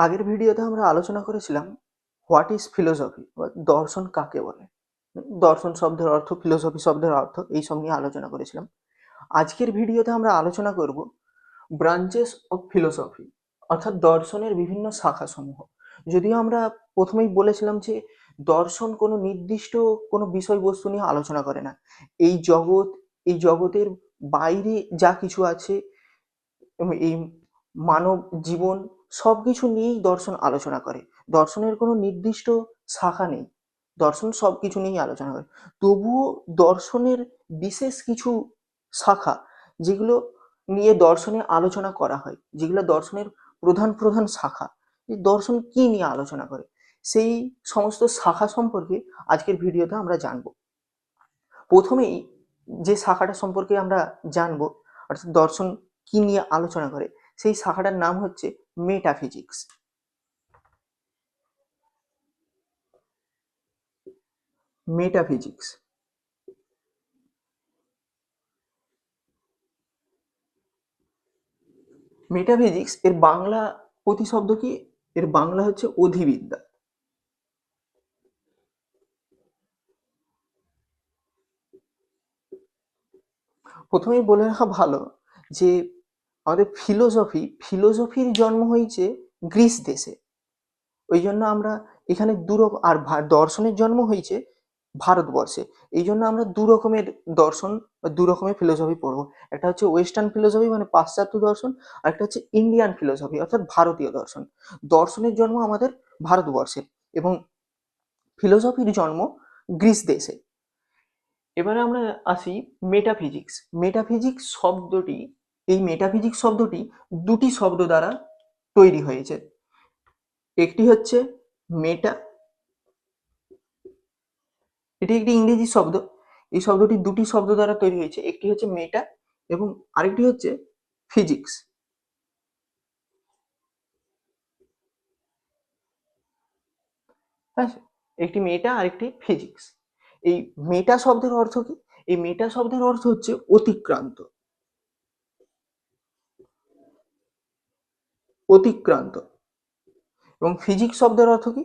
আগের ভিডিওতে আমরা আলোচনা করেছিলাম হোয়াট ইজ ফিলোসফি বা দর্শন কাকে বলে। দর্শন শব্দের অর্থ, ফিলোসফি শব্দের অর্থ এইসব নিয়ে আলোচনা করেছিলাম। আজকের ভিডিওতে আমরা আলোচনা করব ব্রাঞ্চেস অফ ফিলোসফি, অর্থাৎ দর্শনের বিভিন্ন শাখাসমূহ। যদিও আমরা প্রথমেই বলেছিলাম যে দর্শন কোনো নির্দিষ্ট কোনো বিষয়বস্তু নিয়ে আলোচনা করে না। এই জগৎ, এই জগতের বাইরে যা কিছু আছে এবং এই মানব জীবন সবকিছু নিয়েই দর্শন আলোচনা করে। দর্শনের কোনো নির্দিষ্ট শাখা নেই, দর্শন সবকিছু নিয়েই আলোচনা করে। তবুও দর্শনের বিশেষ কিছু শাখা যেগুলো নিয়ে দর্শনে আলোচনা করা হয়, যেগুলো দর্শনের প্রধান প্রধান শাখা, এই দর্শন কি নিয়ে আলোচনা করে সেই সমস্ত শাখা সম্পর্কে আজকের ভিডিওতে আমরা জানব। প্রথমেই যে শাখাটা সম্পর্কে আমরা জানবো, অর্থাৎ দর্শন কি নিয়ে আলোচনা করে, সেই শাখাটার নাম হচ্ছে মেটাফিজিক্স। মেটাফিজিক্স মেটাফিজিক্স এর বাংলা প্রতিশব্দ কি? এর বাংলা হচ্ছে অধিবিদ্যা। প্রথমেই বলে রাখা ভালো যে আমাদের ফিলোসফির জন্ম হয়েছে গ্রিস দেশে। ওই জন্য আমরা এখানে আর দর্শনের জন্ম হয়েছে ভারতবর্ষে। এই জন্য আমরা দু রকমের দর্শন বা দু রকমের ফিলোসফি পড়বো। একটা হচ্ছে ওয়েস্টার্ন ফিলোসফি মানে পাশ্চাত্য দর্শন, আর একটা হচ্ছে ইন্ডিয়ান ফিলোসফি অর্থাৎ ভারতীয় দর্শন। দর্শনের জন্ম আমাদের ভারতবর্ষে এবং ফিলোসফির জন্ম গ্রিস দেশে। এবারে আমরা আসি মেটাফিজিক্স। মেটাফিজিক্স শব্দটি দুটি শব্দ দ্বারা তৈরি হয়েছে। একটি হচ্ছে মেটা, এটি একটি ইংরেজি শব্দ। এই শব্দটি দুটি শব্দ দ্বারা তৈরি হয়েছে, একটি হচ্ছে মেটা এবং আরেকটি হচ্ছে ফিজিক্স। একটি মেটা আর একটি ফিজিক্স। এই মেটা শব্দের অর্থ কি? এই মেটা শব্দের অর্থ হচ্ছে অতিক্রান্ত। অতিক্রান্ত। এবং ফিজিক্স শব্দের অর্থ কি?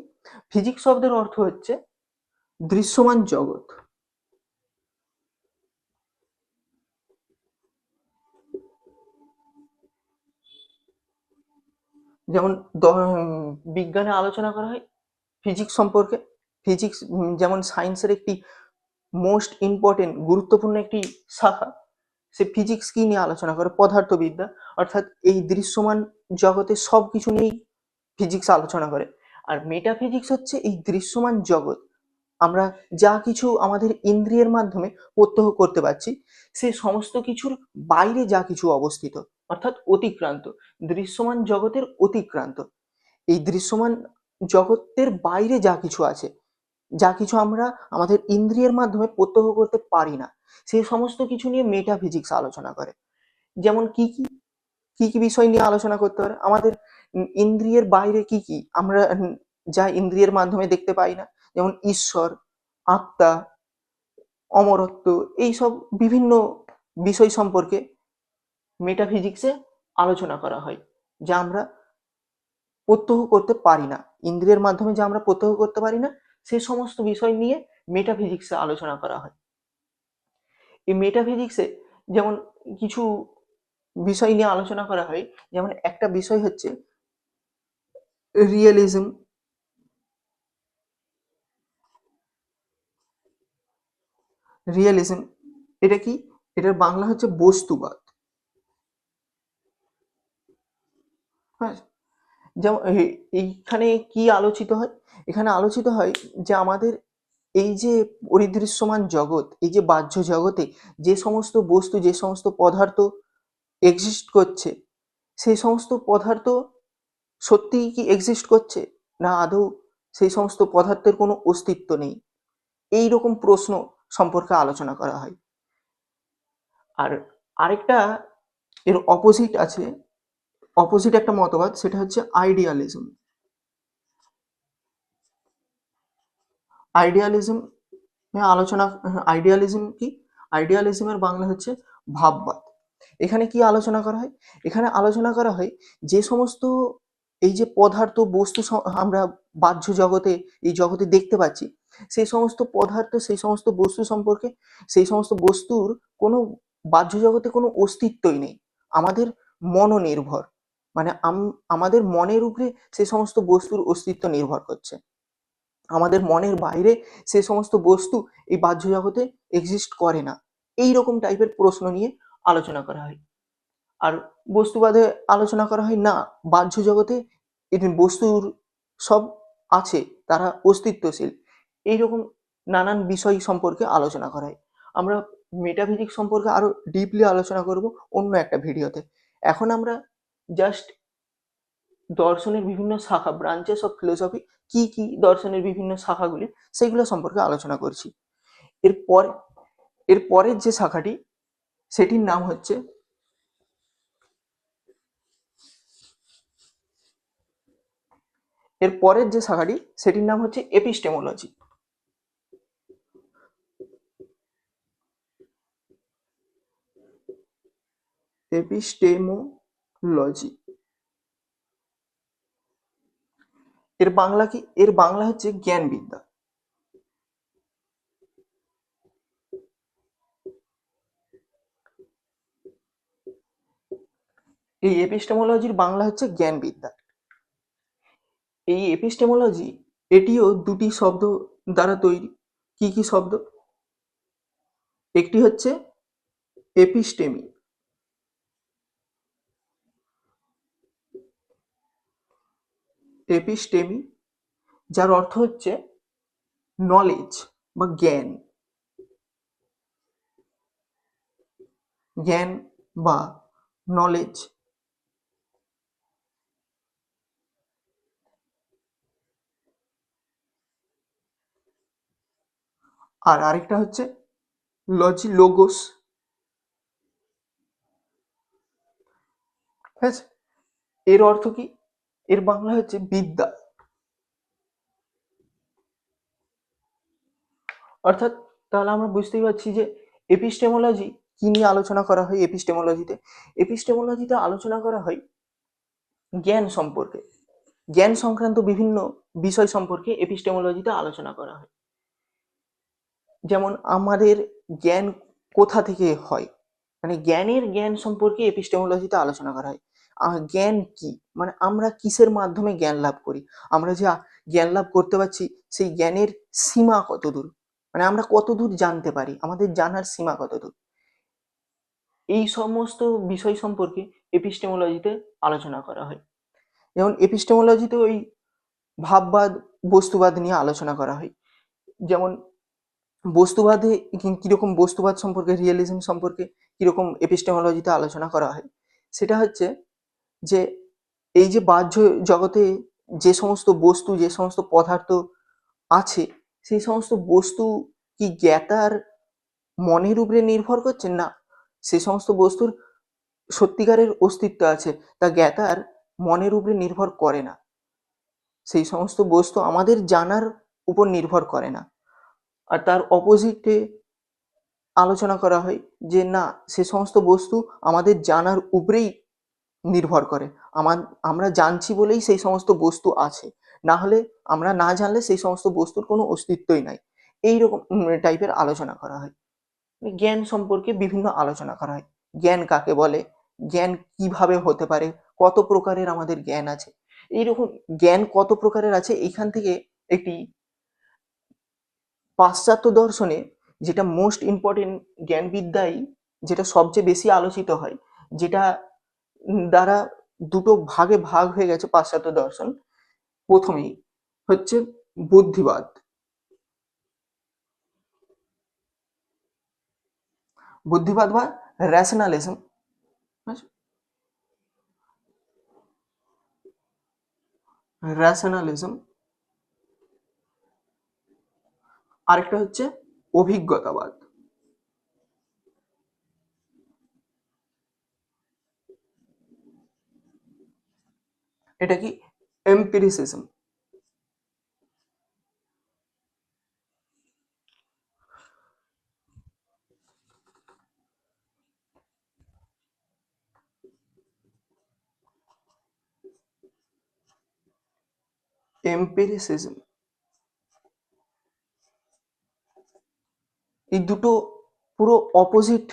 ফিজিক্স শব্দের অর্থ হচ্ছে দৃশ্যমান জগৎ। যেমন বিজ্ঞানে আলোচনা করা হয় ফিজিক্স সম্পর্কে। ফিজিক্স যেমন সায়েন্সের একটি মোস্ট ইম্পর্টেন্ট গুরুত্বপূর্ণ একটি শাখা, সে ফিজিক্স কি নিয়ে আলোচনা করে? পদার্থবিদ্যা। অর্থাৎ এই দৃশ্যমান জগতের সব কিছু নিয়েই ফিজিক্স আলোচনা করে। আর মেটাফিজিক্স হচ্ছে এই দৃশ্যমান জগৎ, আমরা যা কিছু আমাদের ইন্দ্রিয়ের মাধ্যমে প্রত্যক্ষ করতে পারছি, সে সমস্ত কিছুর বাইরে যা কিছু অবস্থিত, অর্থাৎ অতিক্রান্ত, দৃশ্যমান জগতের অতিক্রান্ত। এই দৃশ্যমান জগতের বাইরে যা কিছু আছে, যা কিছু আমরা আমাদের ইন্দ্রিয়ের মাধ্যমে প্রত্যক্ষ করতে পারি না, সেই সমস্ত কিছু নিয়ে মেটাফিজিক্স আলোচনা করে। যেমন কি কি কি কি বিষয় নিয়ে আলোচনা করতে পারে? আমাদের ইন্দ্রিয়ের বাইরে কি কি আমরা যা ইন্দ্রিয়ের মাধ্যমে দেখতে পাই না, যেমন ঈশ্বর, আত্মা, অমরত্ব, এইসব বিভিন্ন বিষয় সম্পর্কে মেটাফিজিক্সে আলোচনা করা হয়, যা আমরা প্রত্যক্ষ করতে পারি না, ইন্দ্রিয়ের মাধ্যমে যা আমরা প্রত্যক্ষ করতে পারি না, সে সমস্ত বিষয় নিয়ে মেটাফিজিক্সে আলোচনা করা হয়। এই মেটাফিজিক্সে যেমন কিছু বিষয় নিয়ে আলোচনা করা হয়, যেমন একটা বিষয় হচ্ছে রিয়েলিজম। রিয়েলিজম এটা কি? এটার বাংলা হচ্ছে বস্তুবাদ। হ্যাঁ, যেমন এইখানে কি আলোচিত হয়? এখানে আলোচিত হয় যে আমাদের এই যে পরিদৃশ্যমান জগৎ, এই যে বাহ্য জগতে যে সমস্ত বস্তু, যে সমস্ত পদার্থ এক্সিস্ট করছে, সেই সমস্ত পদার্থ সত্যিই কি এক্সিস্ট করছে, না আদৌ সেই সমস্ত পদার্থের কোনো অস্তিত্ব নেই, এই রকম প্রশ্ন সম্পর্কে আলোচনা করা হয়। আর আরেকটা এর অপোজিট আছে, অপোজিট একটা মতবাদ, সেটা হচ্ছে আইডিয়ালিজম। আইডিয়ালিজম আইডিয়ালিজম কি? আইডিয়ালিজমের বাংলা হচ্ছে ভাববাদ। এখানে কি আলোচনা করা হয়? এখানে আলোচনা করা হয় যে সমস্ত এই যে পদার্থ বস্তু আমরা বাহ্য জগতে এই জগতে দেখতে পাচ্ছি, সেই সমস্ত পদার্থ সেই সমস্ত বস্তু সম্পর্কে সেই সমস্ত বস্তুর কোনো বাহ্য জগতে কোনো অস্তিত্বই নেই, আমাদের মনোনির্ভর, মানে আমাদের মনের উপরে সে সমস্ত বস্তুর অস্তিত্ব নির্ভর করছে। আমাদের মনের বাইরে সে সমস্ত বস্তু এই বাহ্য জগতে এক্সিস্ট করে না। এই রকম টাইপের প্রশ্ন নিয়ে আলোচনা করা হয়। আর বস্তুবাদে আলোচনা করা হয় না, বাহ্য জগতে বস্তুর সব আছে, তারা অস্তিত্বশীল। এইরকম নানান বিষয় সম্পর্কে আলোচনা করা হয়। আমরা মেটাফিজিক্স সম্পর্কে আরো ডিপলি আলোচনা করব অন্য একটা ভিডিওতে। এখন আমরা জাস্ট দর্শনের বিভিন্ন শাখা, ব্রাঞ্চেস অফ ফিলোসফি, কি কি দর্শনের বিভিন্ন শাখাগুলি সেগুলো সম্পর্কে আলোচনা করছি। এরপর এর পরের যে শাখাটি, সেটির নাম হচ্ছে এপিস্টেমোলজি। এপিস্টেমোলজি এর বাংলা কি? এর বাংলা হচ্ছে জ্ঞান বিদ্যা। এই এপিস্টেমোলজির বাংলা হচ্ছে জ্ঞান বিদ্যা। এই এপিস্টেমোলজি এটিও দুটি শব্দ দ্বারা তৈরি। কি কি শব্দ? একটি হচ্ছে এপিস্টেমি, এপিস্টেমি যার অর্থ হচ্ছে নলেজ বা জ্ঞান, জ্ঞান বা নলেজ। আর আরেকটা হচ্ছে লজি, লোগোস। ঠিক আছে, এর অর্থ কি? এর বাংলা হচ্ছে বিদ্যা। অর্থাৎ তাহলে আমরা বুঝতেই পারছি যে এপিস্টেমোলজি কি নিয়ে আলোচনা করা হয়। এপিস্টেমোলজিতে আলোচনা করা হয় জ্ঞান সম্পর্কে, জ্ঞান সংক্রান্ত বিভিন্ন বিষয় সম্পর্কে এপিস্টেমোলজিতে আলোচনা করা হয়। যেমন আমাদের জ্ঞান কোথা থেকে হয়, মানে জ্ঞান সম্পর্কে এপিস্টেমোলজিতে আলোচনা করা হয়। জ্ঞান কি, মানে আমরা কিসের মাধ্যমে জ্ঞান লাভ করি, আমরা যে জ্ঞান লাভ করতে পারছি সেই জ্ঞানের সীমা কতদূর, মানে আমরা কতদূর জানতে পারি, আমাদের জানার সীমা কতদূর, এই সমস্ত বিষয় সম্পর্কে এপিস্টেমোলজিতে আলোচনা করা হয়। যেমন এপিস্টেমোলজিতে ওই ভাববাদ, বস্তুবাদ নিয়ে আলোচনা করা হয়। যেমন বস্তুবাদে কিরকম, বস্তুবাদ সম্পর্কে, রিয়েলিজম সম্পর্কে কিরকম এপিস্টেমোলজিতে আলোচনা করা হয়, সেটা হচ্ছে যে এই যে বাহ্য জগতে যে সমস্ত বস্তু, যে সমস্ত পদার্থ আছে, সেই সমস্ত বস্তু কি জ্ঞাতার মনের উপরে নির্ভর করছে? না, সে সমস্ত বস্তুর সত্যিকারের অস্তিত্ব আছে, তা জ্ঞাতার মনের উপরে নির্ভর করে না। সেই সমস্ত বস্তু আমাদের জানার উপর নির্ভর করে না। আর তার অপোজিটে আলোচনা করা হয় যে না, সে সমস্ত বস্তু আমাদের জানার উপরেই নির্ভর করে। আমরা জানছি বলেই সেই সমস্ত বস্তু আছে, না হলে আমরা না জানলে সেই সমস্ত বস্তুর কোনো অস্তিত্বই নাই। এইরকম টাইপের আলোচনা করা হয়। জ্ঞান সম্পর্কে বিভিন্ন আলোচনা করা হয়। জ্ঞান কাকে বলে, জ্ঞান কিভাবে হতে পারে, কত প্রকারের আমাদের জ্ঞান আছে, এইরকম জ্ঞান কত প্রকারের আছে, এইখান থেকে একটি পাশ্চাত্য দর্শনে যেটা মোস্ট ইম্পর্টেন্ট জ্ঞানবিদ্যায় যেটা সবচেয়ে বেশি আলোচিত হয়, যেটা দ্বারা দুটো ভাগে ভাগ হয়ে গেছে পাশ্চাত্য দর্শন, প্রথমেই হচ্ছে বুদ্ধিবাদ। বুদ্ধিবাদ বা রেশনালিজম। রেশনালিজম। আরেকটা হচ্ছে অভিজ্ঞতাবাদ। এটা কি? এম্পিরিসিজম। এম্পিরিসিজম, এই দুটো পুরো অপোজিট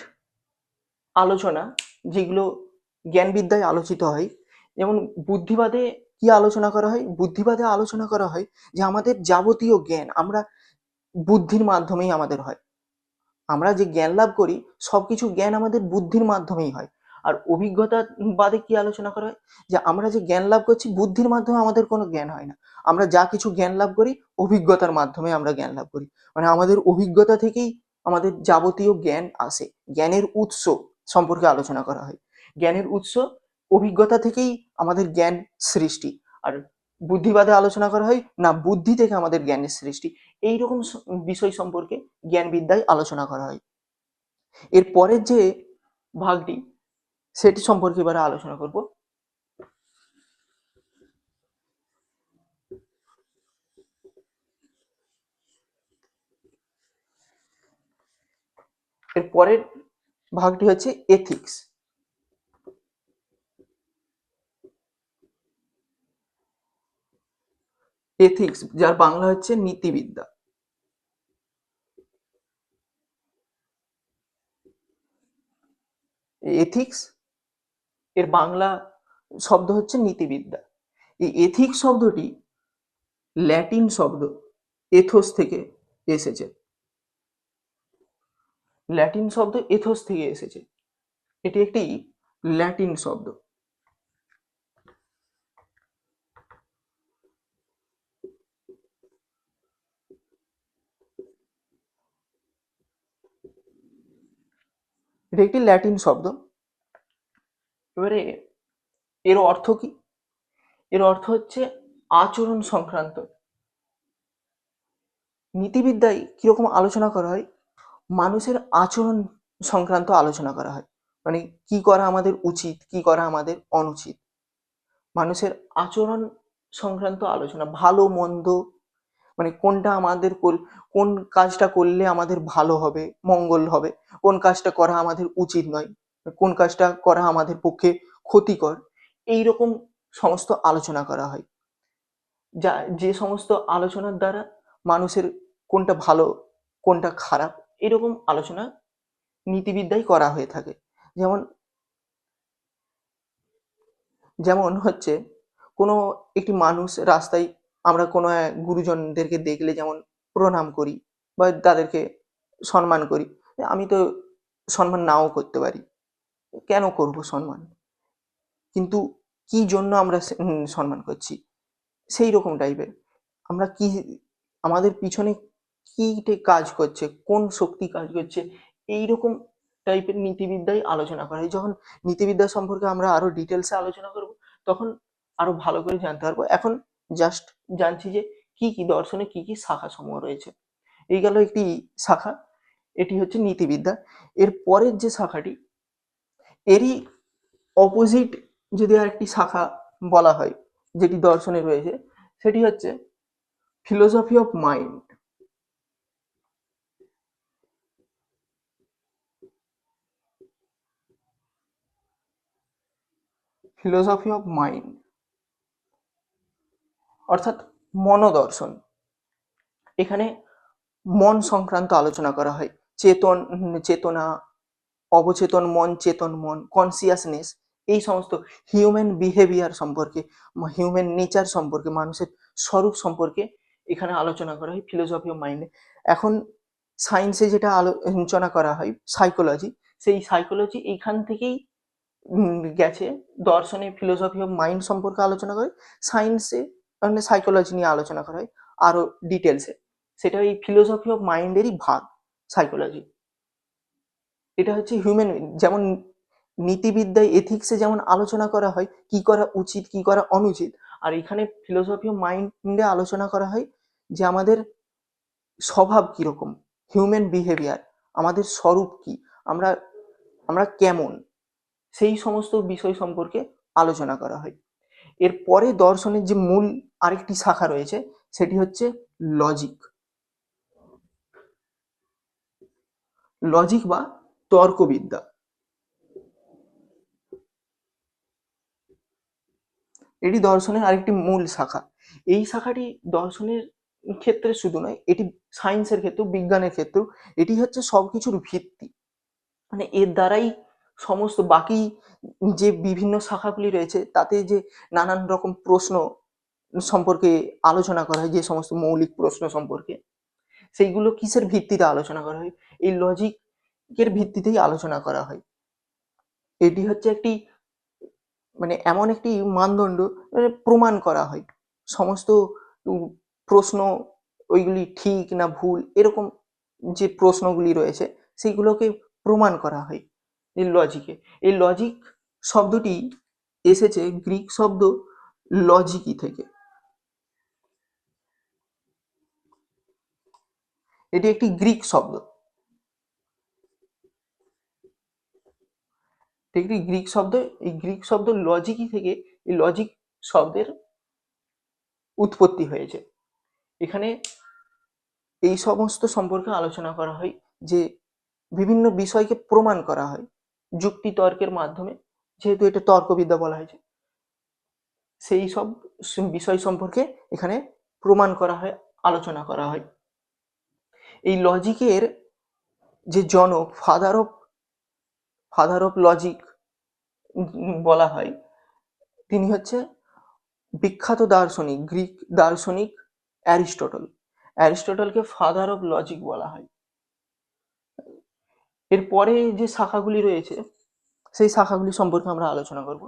আলোচনা, যেগুলো জ্ঞানবিদ্যায় আলোচিত হয়। যেমন বুদ্ধিবাদে কি আলোচনা করা হয়, বুদ্ধিবাদে আলোচনা করা হয় যে আমাদের যাবতীয় জ্ঞান আমরা বুদ্ধির মাধ্যমেই আমাদের হয়। আমরা যে জ্ঞান লাভ করি সবকিছু জ্ঞান আমাদের বুদ্ধির মাধ্যমেই হয়। আর অভিজ্ঞতা বাদে কি আলোচনা করা হয়, যে আমরা যে জ্ঞান লাভ করছি বুদ্ধির মাধ্যমে আমাদের কোনো জ্ঞান হয় না। আমরা যা কিছু জ্ঞান লাভ করি অভিজ্ঞতার মাধ্যমে আমরা জ্ঞান লাভ করি। মানে আমাদের অভিজ্ঞতা থেকেই আমাদের যাবতীয় জ্ঞান আসে। জ্ঞানের উৎস সম্পর্কে আলোচনা করা হয়। জ্ঞানের উৎস অভিজ্ঞতা থেকেই আমাদের জ্ঞান সৃষ্টি। আর বুদ্ধিবাদে আলোচনা করা হয় না, বুদ্ধি থেকে আমাদের জ্ঞানের সৃষ্টি। এইরকম বিষয় সম্পর্কে জ্ঞানবিদ্যায় আলোচনা করা হয়। এর পরের যে ভাগটি সেটি সম্পর্কে এবারে আলোচনা করব। এর পরের ভাগটি হচ্ছে এথিক্স। এথিক্স যার বাংলা হচ্ছে নীতিবিদ্যা। এথিক্স এর বাংলা শব্দ হচ্ছে নীতিবিদ্যা। এই এথিক্স শব্দটি ল্যাটিন শব্দ এথোস থেকে এসেছে। ল্যাটিন শব্দ এথোস থেকে এসেছে। এটি একটি ল্যাটিন শব্দ। এটা একটি ল্যাটিন শব্দ। এবারে এর অর্থ কি? এর অর্থ হচ্ছে আচরণ সংক্রান্ত। নীতিবিদ্যায় কিরকম আলোচনা করা হয়, মানুষের আচরণ সংক্রান্ত আলোচনা করা হয়। মানে কি করা আমাদের উচিত, কি করা আমাদের অনুচিত, মানুষের আচরণ সংক্রান্ত আলোচনা। ভালো মন্দ, মানে কোনটা আমাদের কোন কাজটা করলে আমাদের ভালো হবে, মঙ্গল হবে, কোন কাজটা করা আমাদের উচিত নয়, কোন কাজটা করা আমাদের পক্ষে ক্ষতিকর, এইরকম সমস্ত আলোচনা করা হয়। যা যে সমস্ত আলোচনার দ্বারা মানুষের কোনটা ভালো কোনটা খারাপ এরকম আলোচনা নীতিবিদ্যায় করা হয়ে থাকে। যেমন যেমন হচ্ছে কোনো একটি মানুষ রাস্তায়, আমরা কোনো এক গুরুজনদেরকে দেখলে যেমন প্রণাম করি বা তাদেরকে সম্মান করি। আমি তো সম্মান নাও করতে পারি, কেন করব সম্মান, কিন্তু কি জন্য আমরা সম্মান করছি, সেই রকম টাইপের। আমরা কি, আমাদের পিছনে কি কাজ করছে, কোন শক্তি কাজ করছে, এইরকম টাইপের নীতিবিদ্যায় আলোচনা করা হয়। যখন নীতিবিদ্যা সম্পর্কে আমরা আরো ডিটেলসে আলোচনা করব তখন আরো ভালো করে জানতে পারবো। এখন জাস্ট জানছি যে কি কি দর্শনে কি কি শাখা সমূহ রয়েছে। এই গেল একটি শাখা, এটি হচ্ছে নীতিবিদ্যা। এর পরের যে শাখাটি, এরই অপোজিট যদি আরেকটি শাখা বলা হয় যেটি দর্শনে রয়েছে, সেটি হচ্ছে philosophy of mind. Philosophy of mind অর্থাৎ মনোদর্শন। এখানে মন সংক্রান্ত আলোচনা করা হয়। চেতনা, অবচেতন মন, চেতন মন, কনসিয়াসনেস, এই সমস্ত হিউম্যান বিহেভিয়ার সম্পর্কে, হিউম্যান নেচার সম্পর্কে, মানুষের স্বরূপ সম্পর্কে এখানে আলোচনা করা হয় ফিলোসফি অফ মাইন্ডে। এখন সায়েন্সে যেটা আলোচনা করা হয় সাইকোলজি, সেই সাইকোলজি এইখান থেকেই গেছে। দর্শনে ফিলোসফি অফ মাইন্ড সম্পর্কে আলোচনা করে, সায়েন্সে মানে সাইকোলজি নিয়ে আলোচনা করা হয় আরো ডিটেলসে। সেটা এই ফিলোসফি অফ মাইন্ডেরই ভাগ সাইকোলজি। এটা হচ্ছে হিউম্যান, যেমন নীতিবিদ্যায় এথিক্সে যেমন আলোচনা করা হয় কি করা উচিত কি করা অনুচিত, আর এখানে ফিলোসফি অফ মাইন্ডে আলোচনা করা হয় যে আমাদের স্বভাব কিরকম, হিউম্যান বিহেভিয়ার, আমাদের স্বরূপ কি, আমরা আমরা কেমন, সেই সমস্ত বিষয় সম্পর্কে আলোচনা করা হয়। এরপরে দর্শনের যে মূল আরেকটি শাখা রয়েছে সেটি হচ্ছে লজিক। লজিক বা তর্কবিদ্যা, এটি দর্শনের আরেকটি মূল শাখা। এই শাখাটি দর্শনের ক্ষেত্রে শুধু নয়, এটি সায়েন্সের ক্ষেত্রেও, বিজ্ঞানের ক্ষেত্রেও এটি হচ্ছে সবকিছুর ভিত্তি। মানে এর দ্বারাই সমস্ত বাকি যে বিভিন্ন শাখাগুলি রয়েছে তাতে যে নানান রকম প্রশ্ন সম্পর্কে আলোচনা করা হয়, যে সমস্ত মৌলিক প্রশ্ন সম্পর্কে, সেইগুলো কিসের ভিত্তিতে আলোচনা করা হয়? এই লজিকের ভিত্তিতেই আলোচনা করা হয়। এটি হচ্ছে একটি মানে এমন একটি মানদণ্ড, মানে প্রমাণ করা হয় সমস্ত প্রশ্ন ওইগুলি ঠিক না ভুল, এরকম যে প্রশ্নগুলি রয়েছে সেইগুলোকে প্রমাণ করা হয় এই লজিকে। এই লজিক শব্দটি এসেছে গ্রিক শব্দ লজিকি থেকে। এটি একটি গ্রিক শব্দ, একটি গ্রিক শব্দ। এই গ্রিক শব্দ লজিকি থেকে এই লজিক শব্দের উৎপত্তি হয়েছে। এখানে এই সমস্ত সম্পর্কে আলোচনা করা হয় যে বিভিন্ন বিষয়কে প্রমাণ করা হয় যুক্তি তর্কের মাধ্যমে, যেহেতু এটা তর্কবিদ্যা বলা হয়েছে, সেই সব বিষয় সম্পর্কে এখানে প্রমাণ করা হয়, আলোচনা করা হয়। এই লজিকের যে জনক, ফাদার অফ লজিক বলা হয়, তিনি হচ্ছে বিখ্যাত দার্শনিক, গ্রিক দার্শনিক অ্যারিস্টটল। অ্যারিস্টটলকে ফাদার অফ লজিক বলা হয়। এরপরে যে শাখাগুলি রয়েছে সেই শাখাগুলি সম্পর্কে আমরা আলোচনা করব।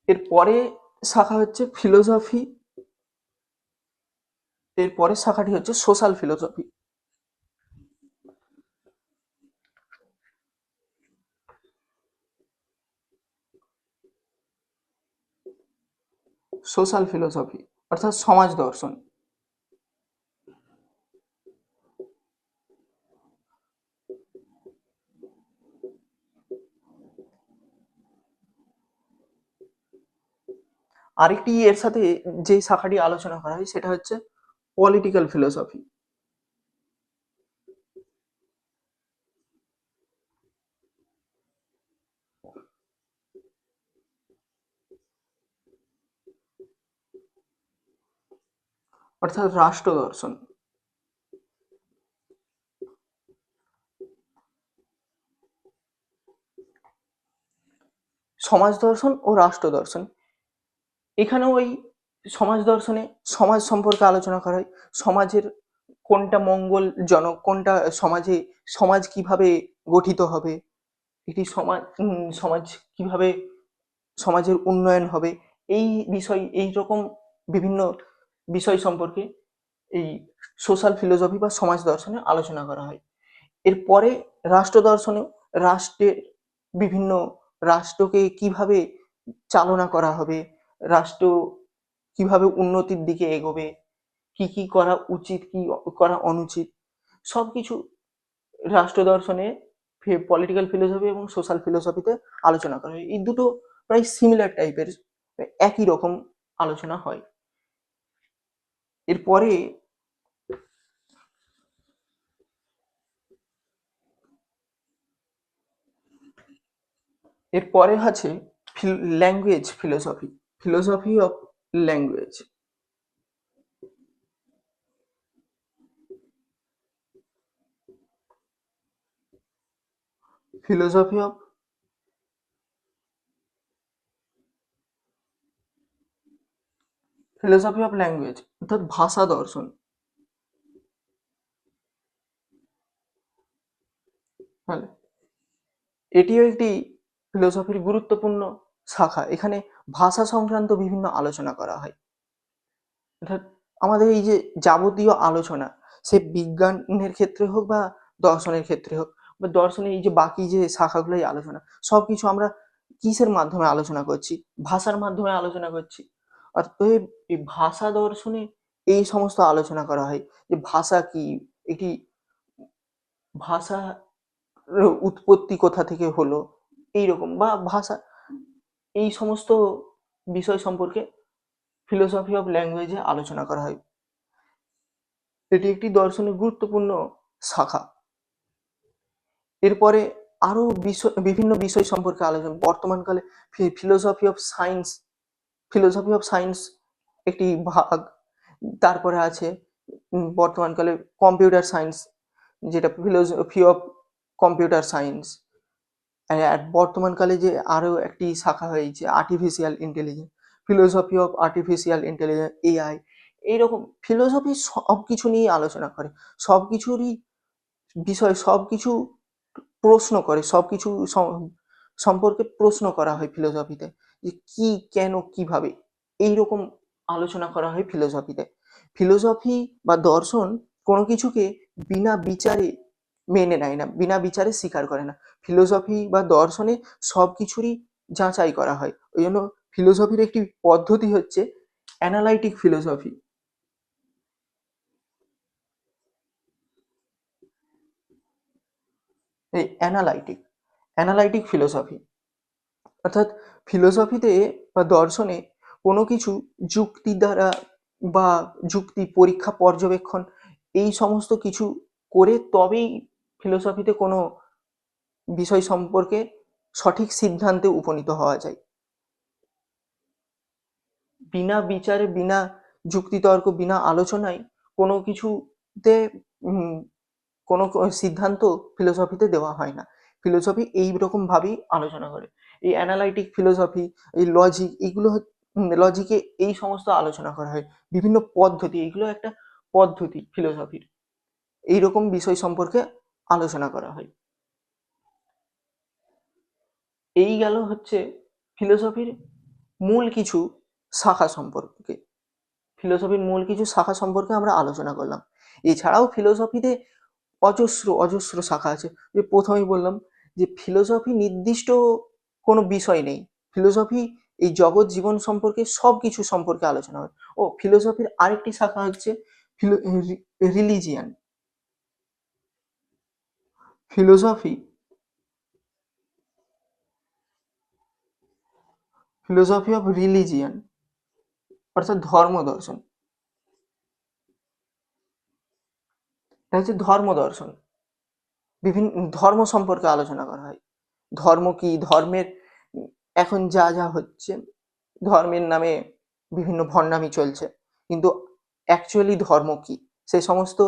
এরপরে শাখা হচ্ছে ফিলোসফি, এরপরের শাখাটি হচ্ছে সোশ্যাল ফিলোসফি। সোশ্যাল ফিলোসফি অর্থাৎ সমাজ দর্শন। আরেকটি এর সাথে যে শাখাটি আলোচনা করা হয় সেটা হচ্ছে পলিটিক্যাল ফিলোসফি। অর্থাৎ রাষ্ট্র দর্শন। সমাজ দর্শন ও রাষ্ট্র দর্শন, এখানেও ওই সমাজ দর্শনে সমাজ সম্পর্কে আলোচনা করা হয়। সমাজের কোনটা মঙ্গলজনক, কোনটা সমাজে, সমাজ কিভাবে গঠিত হবে, একটি সমাজ কিভাবে, সমাজের উন্নয়ন হবে, এই বিষয়, এই রকম বিভিন্ন বিষয় সম্পর্কে এই সোশ্যাল ফিলোসফি বা সমাজ দর্শনে আলোচনা করা হয়। এরপরে রাষ্ট্র দর্শনেও রাষ্ট্রের বিভিন্ন, রাষ্ট্রকে কিভাবে চালনা করা হবে, রাষ্ট্র কিভাবে উন্নতির দিকে এগোবে, কি কি করা উচিত, কি করা অনুচিত, সবকিছু রাষ্ট্র দর্শনে, পলিটিক্যাল ফিলোসফি এবং সোশ্যাল ফিলোসফিতে আলোচনা করা হয়। এই দুটো প্রায় সিমিলার টাইপের, একই রকম আলোচনা হয়। এরপরে এরপরে আছে language philosophy, philosophy of language. Philosophy of language অর্থাৎ ভাষা দর্শন। হ্যাঁ, এটিও একটি ফিলোসফির গুরুত্বপূর্ণ শাখা। এখানে ভাষা সংক্রান্ত বিভিন্ন আলোচনা করা হয়। অর্থাৎ আমাদের এই যে যাবতীয় আলোচনা, সে বিজ্ঞানের ক্ষেত্রে হোক বা দর্শনের ক্ষেত্রে হোক, বা দর্শনের এই যে বাকি যে শাখাগুলোই আলোচনা, সবকিছু আমরা কিসের মাধ্যমে আলোচনা করছি? ভাষার মাধ্যমে আলোচনা করছি। অতএব এই ভাষা দর্শনে এই সমস্ত আলোচনা করা হয় যে ভাষা কি, এটি ভাষা উৎপত্তি কোথা থেকে হলো, এইরকম, বা ভাষা, এই সমস্ত বিষয় সম্পর্কে ফিলোসফি অফ ল্যাঙ্গুয়েজে আলোচনা করা হয়। এটি একটি দর্শনের গুরুত্বপূর্ণ শাখা। এরপরে আরো বিভিন্ন বিষয় সম্পর্কে আলোচনা। বর্তমানকালে ফিলোসফি অফ সায়েন্স, একটি ভাগ। তারপরে আছে বর্তমানকালে কম্পিউটার সায়েন্স, যেটা ফিলোসফি অফ কম্পিউটার সায়েন্স। আর বর্তমানকালে যে আরো একটি শাখা হয়েছে artificial intelligence, philosophy of artificial intelligence, AI. এইরকম ফিলোসফি সবকিছু নিয়ে আলোচনা করে, সবকিছুরই বিষয়, সবকিছু প্রশ্ন করে, সবকিছু সম্পর্কে প্রশ্ন করা হয় ফিলোসফিতে, যে কি, কেন, কিভাবে, এইরকম আলোচনা করা হয় ফিলোসফিতে। ফিলোসফি বা দর্শন কোনো কিছুকে বিনা বিচারে মেনে নেয় না, বিনা বিচারে স্বীকার করে না। ফিলোসফি বা দর্শনে সবকিছুরই যাচাই করা হয়। ওই জন্য ফিলোসফির একটি পদ্ধতি হচ্ছে অ্যানালাইটিক ফিলোসফি। এই অ্যানালাইটিক ফিলোসফি অর্থাৎ ফিলোসফিতে বা দর্শনে কোনো কিছু যুক্তি দ্বারা বা যুক্তি, পরীক্ষা, পর্যবেক্ষণ, এই সমস্ত কিছু করে তবেই ফিলোসফিতে কোনো বিষয় সম্পর্কে সঠিক সিদ্ধান্তে উপনীত হওয়া যায়। বিনা বিচারে, বিনা যুক্তিতর্ক, বিনা আলোচনায় কোনো কিছুতে কোনো সিদ্ধান্ত ফিলোসফিতে দেওয়া হয় না। ফিলোসফি এইরকম ভাবেই আলোচনা করে। এই অ্যানালাইটিক ফিলোসফি, এই লজিক, এইগুলো লজিকে এই সমস্ত আলোচনা করা হয়। বিভিন্ন পদ্ধতি, এইগুলো একটা পদ্ধতি ফিলোসফির, এইরকম বিষয় সম্পর্কে আলোচনা করা হয়। এই গেল হচ্ছে ফিলোসফির মূল কিছু শাখা সম্পর্কে। আমরা আলোচনা করলাম। এছাড়াও ফিলোসফিতে অজস্র শাখা আছে। যে প্রথমেই বললাম যে ফিলোসফি নির্দিষ্ট কোনো বিষয় নেই, ফিলোসফি এই জগৎ জীবন সম্পর্কে সবকিছু সম্পর্কে আলোচনা হয়। ও ফিলোসফির আরেকটি শাখা হচ্ছে রিলিজিয়ান। ফিলোসফি অফ রিলিজিয়ান অর্থাৎ ধর্ম দর্শন। এটা হচ্ছে ধর্ম দর্শন। বিভিন্ন ধর্ম সম্পর্কে আলোচনা করা হয়। ধর্ম কি, ধর্মের এখন যা যা হচ্ছে, ধর্মের নামে বিভিন্ন ভণ্ডামি চলছে, কিন্তু অ্যাকচুয়ালি ধর্ম কি, সে সমস্ত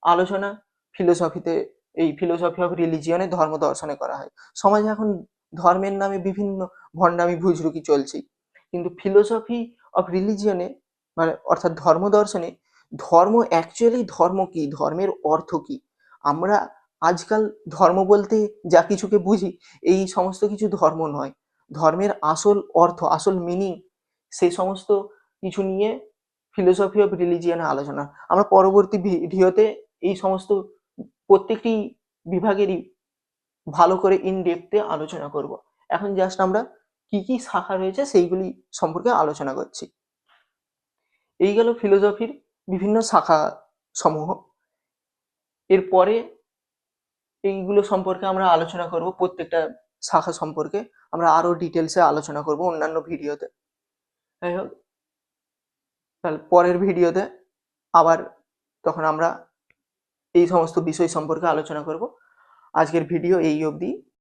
আলোচনা ফিলোসফিতে, এই ফিলোসফি অফ রিলিজিয়নে, ধর্ম দর্শনে করা হয়। সমাজে এখন ধর্মের নামে বিভিন্ন ভণ্ডামি, ভুজরুকি চলছেই, কিন্তু ফিলোসফি অফ রিলিজিয়নে, মানে অর্থাৎ ধর্ম দর্শনে, ধর্ম অ্যাকচুয়ালি ধর্ম কি, ধর্মের অর্থ কি। আমরা আজকাল ধর্ম বলতে যা কিছুকে বুঝি, এই সমস্ত কিছু ধর্ম নয়। ধর্মের আসল অর্থ, আসল মিনিং, সেই সমস্ত কিছু নিয়ে ফিলোসফি অফ রিলিজিয়ানে আলোচনা। আমরা পরবর্তী ভিডিওতে এই সমস্ত প্রত্যেকটি বিভাগেরই ভালো করে ইন ডেপথে আলোচনা করব। এখন জাস্ট আমরা কি কি শাখা রয়েছে সেইগুলি সম্পর্কে আলোচনা করছি। এই গেল ফিলোসফির বিভিন্ন শাখা সমূহ। এরপরে এইগুলো সম্পর্কে আমরা আলোচনা করব, প্রত্যেকটা শাখা সম্পর্কে আমরা আরো ডিটেলসে আলোচনা করব অন্যান্য ভিডিওতে। যাই হোক, তাহলে পরের ভিডিওতে আবার তখন আমরা এই সমস্ত বিষয় সম্পর্কে আলোচনা করব। আজকের ভিডিও এই অবধি।